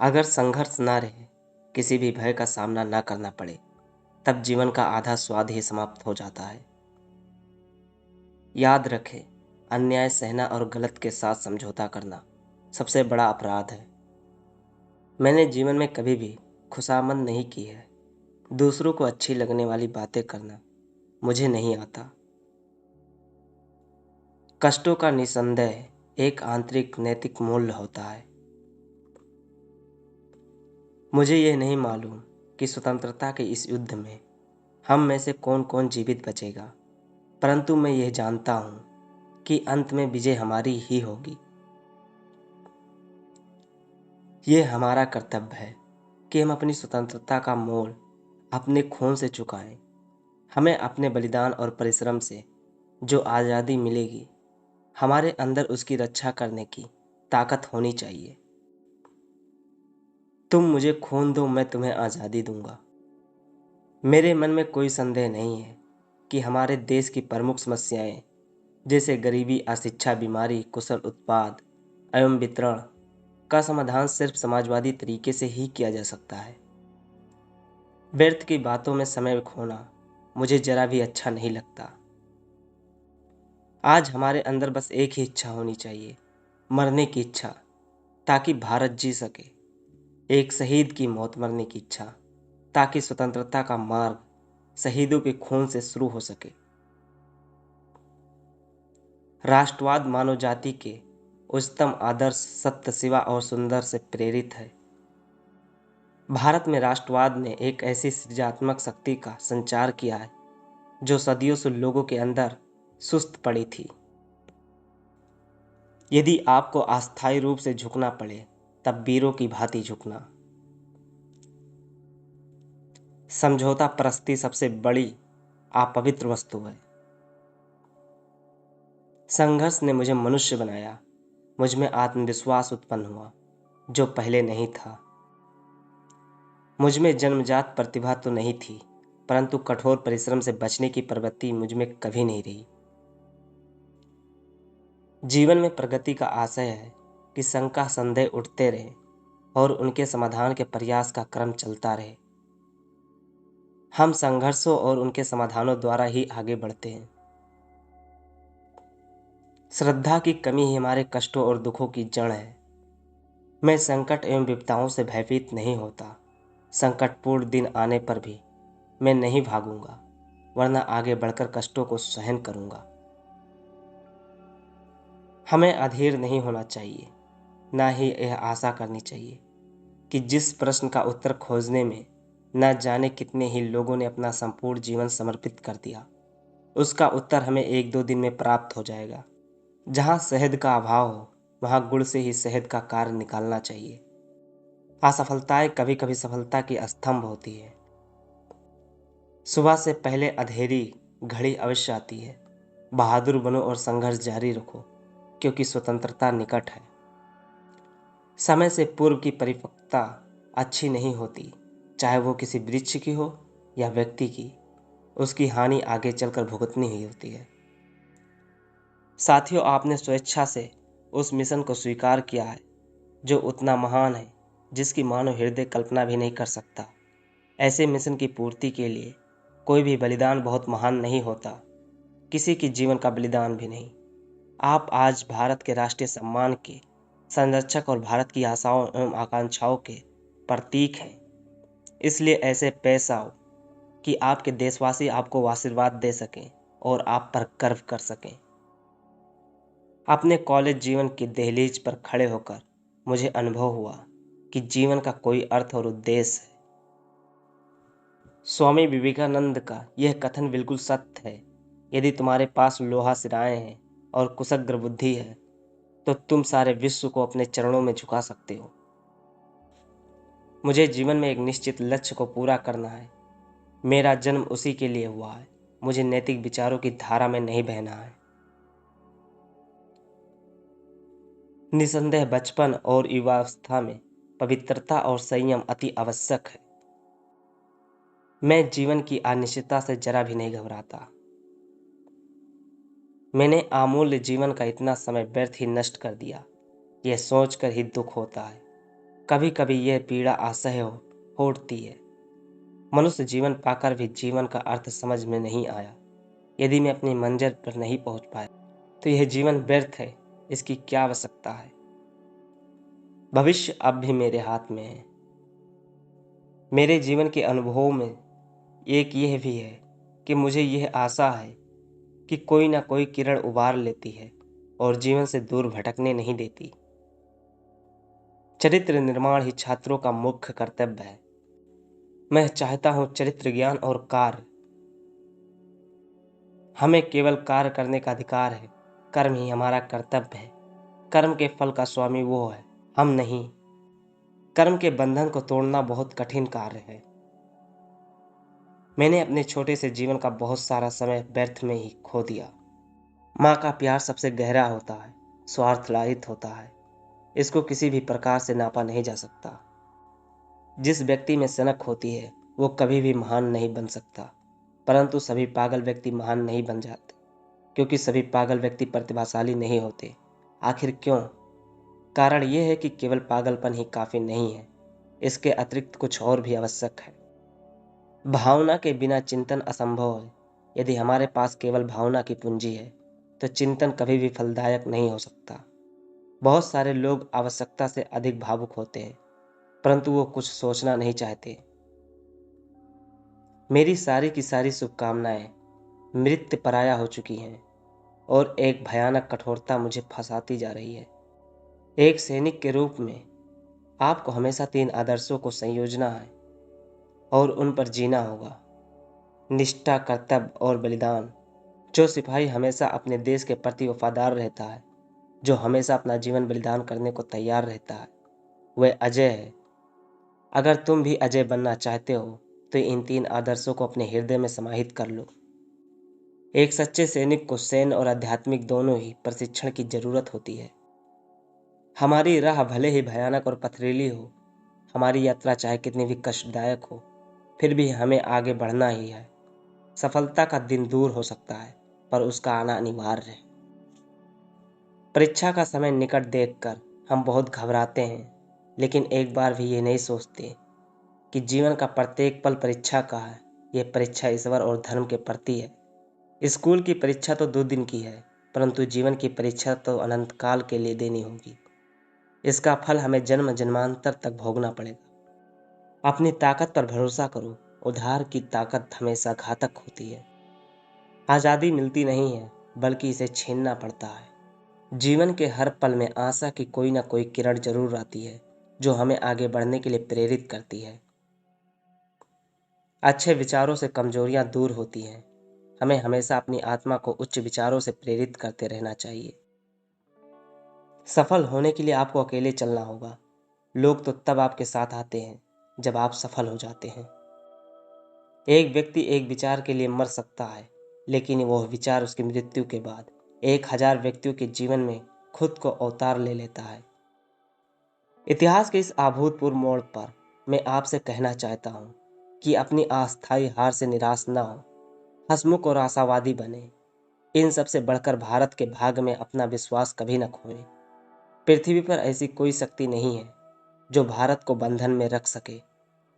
अगर संघर्ष ना रहे, किसी भी भय का सामना ना करना पड़े, तब जीवन का आधा स्वाद ही समाप्त हो जाता है। याद रखें, अन्याय सहना और गलत के साथ समझौता करना सबसे बड़ा अपराध है। मैंने जीवन में कभी भी खुशामद नहीं की है। दूसरों को अच्छी लगने वाली बातें करना मुझे नहीं आता। कष्टों का निसंदेह एक आंतरिक नैतिक मूल्य होता है। मुझे यह नहीं मालूम कि स्वतंत्रता के इस युद्ध में हम में से कौन कौन जीवित बचेगा, परंतु मैं यह जानता हूं कि अंत में विजय हमारी ही होगी। यह हमारा कर्तव्य है कि हम अपनी स्वतंत्रता का मोल अपने खून से चुकाएं। हमें अपने बलिदान और परिश्रम से जो आज़ादी मिलेगी, हमारे अंदर उसकी रक्षा करने की ताकत होनी चाहिए। तुम मुझे खून दो, मैं तुम्हें आज़ादी दूंगा। मेरे मन में कोई संदेह नहीं है कि हमारे देश की प्रमुख समस्याएं जैसे गरीबी, अशिक्षा, बीमारी, कुशल उत्पाद एवं वितरण का समाधान सिर्फ समाजवादी तरीके से ही किया जा सकता है। व्यर्थ की बातों में समय खोना मुझे जरा भी अच्छा नहीं लगता। आज हमारे अंदर बस एक ही इच्छा होनी चाहिए, मरने की इच्छा, ताकि भारत जी सके। एक शहीद की मौत मरने की इच्छा, ताकि स्वतंत्रता का मार्ग शहीदों के खून से शुरू हो सके। राष्ट्रवाद मानव जाति के उच्चतम आदर्श सत्य, सेवा और सुंदर से प्रेरित है। भारत में राष्ट्रवाद ने एक ऐसी सृजनात्मक शक्ति का संचार किया है जो सदियों से लोगों के अंदर सुस्त पड़ी थी। यदि आपको अस्थायी रूप से झुकना पड़े, तब वीरों की भांति झुकना। समझौता परस्ती सबसे बड़ी अपवित्र वस्तु है। संघर्ष ने मुझे मनुष्य बनाया। मुझ में आत्मविश्वास उत्पन्न हुआ जो पहले नहीं था। मुझ में जन्मजात प्रतिभा तो नहीं थी, परंतु कठोर परिश्रम से बचने की प्रवृत्ति मुझ में कभी नहीं रही। जीवन में प्रगति का आशय है कि शंका संदेह उठते रहे और उनके समाधान के प्रयास का क्रम चलता रहे। हम संघर्षों और उनके समाधानों द्वारा ही आगे बढ़ते हैं। श्रद्धा की कमी ही हमारे कष्टों और दुखों की जड़ है। मैं संकट एवं विपदाओं से भयभीत नहीं होता। संकटपूर्ण दिन आने पर भी मैं नहीं भागूंगा, वरना आगे बढ़कर कष्टों को सहन करूंगा। हमें अधीर नहीं होना चाहिए, ना ही यह आशा करनी चाहिए कि जिस प्रश्न का उत्तर खोजने में न जाने कितने ही लोगों ने अपना संपूर्ण जीवन समर्पित कर दिया, उसका उत्तर हमें एक दो दिन में प्राप्त हो जाएगा। जहाँ शहद का अभाव हो, वहाँ गुड़ से ही शहद का कार्य निकालना चाहिए। असफलताएं कभी कभी सफलता की स्तंभ होती है। सुबह से पहले अंधेरी घड़ी अवश्य आती है। बहादुर बनो और संघर्ष जारी रखो, क्योंकि स्वतंत्रता निकट है। समय से पूर्व की परिपक्वता अच्छी नहीं होती, चाहे वो किसी वृक्ष की हो या व्यक्ति की। उसकी हानि आगे चलकर भुगतनी ही होती है। साथियों, आपने स्वेच्छा से उस मिशन को स्वीकार किया है जो उतना महान है जिसकी मानव हृदय कल्पना भी नहीं कर सकता। ऐसे मिशन की पूर्ति के लिए कोई भी बलिदान बहुत महान नहीं होता, किसी की जीवन का बलिदान भी नहीं। आप आज भारत के राष्ट्रीय सम्मान के संरक्षक और भारत की आशाओं एवं आकांक्षाओं के प्रतीक हैं। इसलिए ऐसे पेश आओ कि आपके देशवासी आपको आशीर्वाद दे सकें और आप पर गर्व कर सकें। अपने कॉलेज जीवन की दहलीज पर खड़े होकर मुझे अनुभव हुआ कि जीवन का कोई अर्थ और उद्देश्य है। स्वामी विवेकानंद का यह कथन बिल्कुल सत्य है। यदि तुम्हारे पास लोहा सिराएं हैं और कुशग्र बुद्धि है, तो तुम सारे विश्व को अपने चरणों में झुका सकते हो। मुझे जीवन में एक निश्चित लक्ष्य को पूरा करना है। मेरा जन्म उसी के लिए हुआ है। मुझे नैतिक विचारों की धारा में नहीं बहना है। निसंदेह बचपन और युवावस्था में पवित्रता और संयम अति आवश्यक है। मैं जीवन की अनिश्चितता से जरा भी नहीं घबराता। मैंने अमूल्य जीवन का इतना समय व्यर्थ ही नष्ट कर दिया, यह सोचकर ही दुख होता है। कभी कभी यह पीड़ा असह्य हो उठती है। मनुष्य जीवन पाकर भी जीवन का अर्थ समझ में नहीं आया। यदि मैं अपनी मंजिल पर नहीं पहुंच पाया तो यह जीवन व्यर्थ है, इसकी क्या आवश्यकता है। भविष्य अब भी मेरे हाथ में है। मेरे जीवन के अनुभवों में एक यह भी है कि मुझे यह आशा है कि कोई ना कोई किरण उबार लेती है और जीवन से दूर भटकने नहीं देती। चरित्र निर्माण ही छात्रों का मुख्य कर्तव्य है। मैं चाहता हूं चरित्र ज्ञान और कार्य। हमें केवल कार्य करने का अधिकार है। कर्म ही हमारा कर्तव्य है। कर्म के फल का स्वामी वो है, हम नहीं। कर्म के बंधन को तोड़ना बहुत कठिन कार्य है। मैंने अपने छोटे से जीवन का बहुत सारा समय व्यर्थ में ही खो दिया। माँ का प्यार सबसे गहरा होता है, स्वार्थ रहित होता है। इसको किसी भी प्रकार से नापा नहीं जा सकता। जिस व्यक्ति में सनक होती है वो कभी भी महान नहीं बन सकता। परंतु सभी पागल व्यक्ति महान नहीं बन जाते, क्योंकि सभी पागल व्यक्ति प्रतिभाशाली नहीं होते। आखिर क्यों? कारण यह है कि केवल पागलपन ही काफी नहीं है, इसके अतिरिक्त कुछ और भी आवश्यक है। भावना के बिना चिंतन असंभव है। यदि हमारे पास केवल भावना की पूंजी है तो चिंतन कभी भी फलदायक नहीं हो सकता। बहुत सारे लोग आवश्यकता से अधिक भावुक होते हैं, परंतु वो कुछ सोचना नहीं चाहते। मेरी सारी की सारी शुभकामनाएं मृत्यु पराया हो चुकी हैं और एक भयानक कठोरता मुझे फंसाती जा रही है। एक सैनिक के रूप में आपको हमेशा 3 आदर्शों को संयोजना है और उन पर जीना होगा। निष्ठा, कर्तव्य और बलिदान। जो सिपाही हमेशा अपने देश के प्रति वफादार रहता है, जो हमेशा अपना जीवन बलिदान करने को तैयार रहता है, वह अजय है। अगर तुम भी अजय बनना चाहते हो तो इन 3 आदर्शों को अपने हृदय में समाहित कर लो। एक सच्चे सैनिक को सैन्य और आध्यात्मिक दोनों ही प्रशिक्षण की जरूरत होती है। हमारी राह भले ही भयानक और पथरीली हो, हमारी यात्रा चाहे कितनी भी कष्टदायक हो, फिर भी हमें आगे बढ़ना ही है। सफलता का दिन दूर हो सकता है, पर उसका आना अनिवार्य है। परीक्षा का समय निकट देखकर हम बहुत घबराते हैं, लेकिन एक बार भी ये नहीं सोचते कि जीवन का प्रत्येक पल परीक्षा का है। यह परीक्षा ईश्वर और धर्म के प्रति है। स्कूल की परीक्षा तो 2 दिन की है, परंतु जीवन की परीक्षा तो अनंत काल के लिए देनी होगी। इसका फल हमें जन्म जन्मांतर तक भोगना पड़ेगा। अपनी ताकत पर भरोसा करो। उधार की ताकत हमेशा घातक होती है। आज़ादी मिलती नहीं है, बल्कि इसे छीनना पड़ता है। जीवन के हर पल में आशा की कोई ना कोई किरण जरूर आती है, जो हमें आगे बढ़ने के लिए प्रेरित करती है। अच्छे विचारों से कमजोरियां दूर होती हैं। हमें हमेशा अपनी आत्मा को उच्च विचारों से प्रेरित करते रहना चाहिए। सफल होने के लिए आपको अकेले चलना होगा। लोग तो तब आपके साथ आते हैं जब आप सफल हो जाते हैं। एक व्यक्ति एक विचार के लिए मर सकता है, लेकिन वह विचार उसकी मृत्यु के बाद 1000 व्यक्तियों के जीवन में खुद को अवतार ले लेता है। इतिहास के इस अभूतपूर्व मोड़ पर मैं आपसे कहना चाहता हूँ कि अपनी अस्थायी हार से निराश न हो, हंसमुख और आशावादी बने। इन सबसे बढ़कर भारत के भाग्य में अपना विश्वास कभी न खोएं। पृथ्वी पर ऐसी कोई शक्ति नहीं है जो भारत को बंधन में रख सके।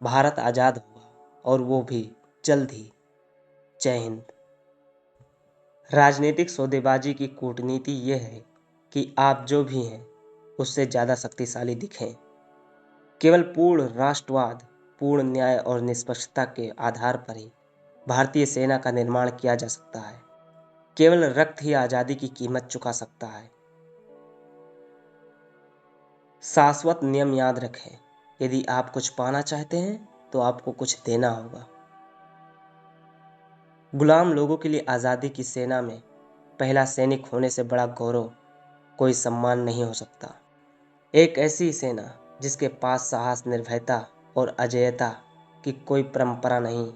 भारत आजाद होगा, और वो भी जल्द ही। जय हिंद। राजनीतिक सौदेबाजी की कूटनीति यह है कि आप जो भी हैं उससे ज़्यादा शक्तिशाली दिखें। केवल पूर्ण राष्ट्रवाद, पूर्ण न्याय और निष्पक्षता के आधार पर ही भारतीय सेना का निर्माण किया जा सकता है। केवल रक्त ही आज़ादी की कीमत चुका सकता है। शाश्वत नियम याद रखें, यदि आप कुछ पाना चाहते हैं तो आपको कुछ देना होगा। गुलाम लोगों के लिए आज़ादी की सेना में पहला सैनिक होने से बड़ा गौरव कोई सम्मान नहीं हो सकता। एक ऐसी सेना जिसके पास साहस, निर्भयता और अजेयता की कोई परंपरा नहीं,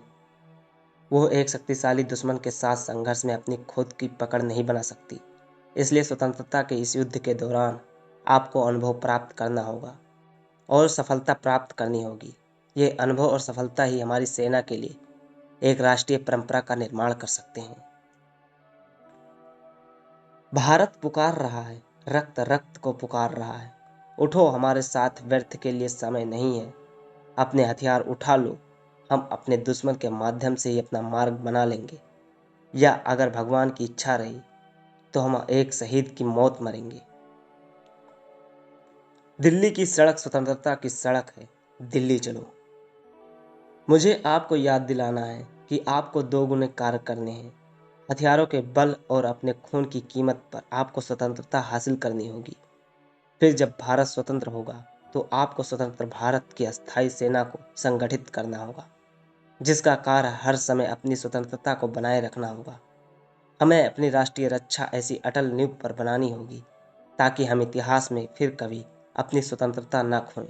वो एक शक्तिशाली दुश्मन के साथ संघर्ष में अपनी खुद की पकड़ नहीं बना सकती। इसलिए स्वतंत्रता के इस युद्ध के दौरान आपको अनुभव प्राप्त करना होगा और सफलता प्राप्त करनी होगी। ये अनुभव और सफलता ही हमारी सेना के लिए एक राष्ट्रीय परंपरा का निर्माण कर सकते हैं। भारत पुकार रहा है, रक्त रक्त को पुकार रहा है। उठो, हमारे साथ व्यर्थ के लिए समय नहीं है। अपने हथियार उठा लो, हम अपने दुश्मन के माध्यम से ही अपना मार्ग बना लेंगे। या अगर भगवान की इच्छा रही तो हम एक शहीद की मौत मरेंगे। दिल्ली की सड़क स्वतंत्रता की सड़क है, दिल्ली चलो। मुझे आपको याद दिलाना है कि आपको दो गुने कार्य करने हैं। हथियारों के बल और अपने खून की कीमत पर आपको स्वतंत्रता हासिल करनी होगी। फिर जब भारत स्वतंत्र होगा तो आपको स्वतंत्र भारत की अस्थायी सेना को संगठित करना होगा, जिसका कार्य हर समय अपनी स्वतंत्रता को बनाए रखना होगा। हमें अपनी राष्ट्रीय रक्षा ऐसी अटल नींव पर बनानी होगी ताकि हम इतिहास में फिर कभी अपनी स्वतंत्रता न खोएं।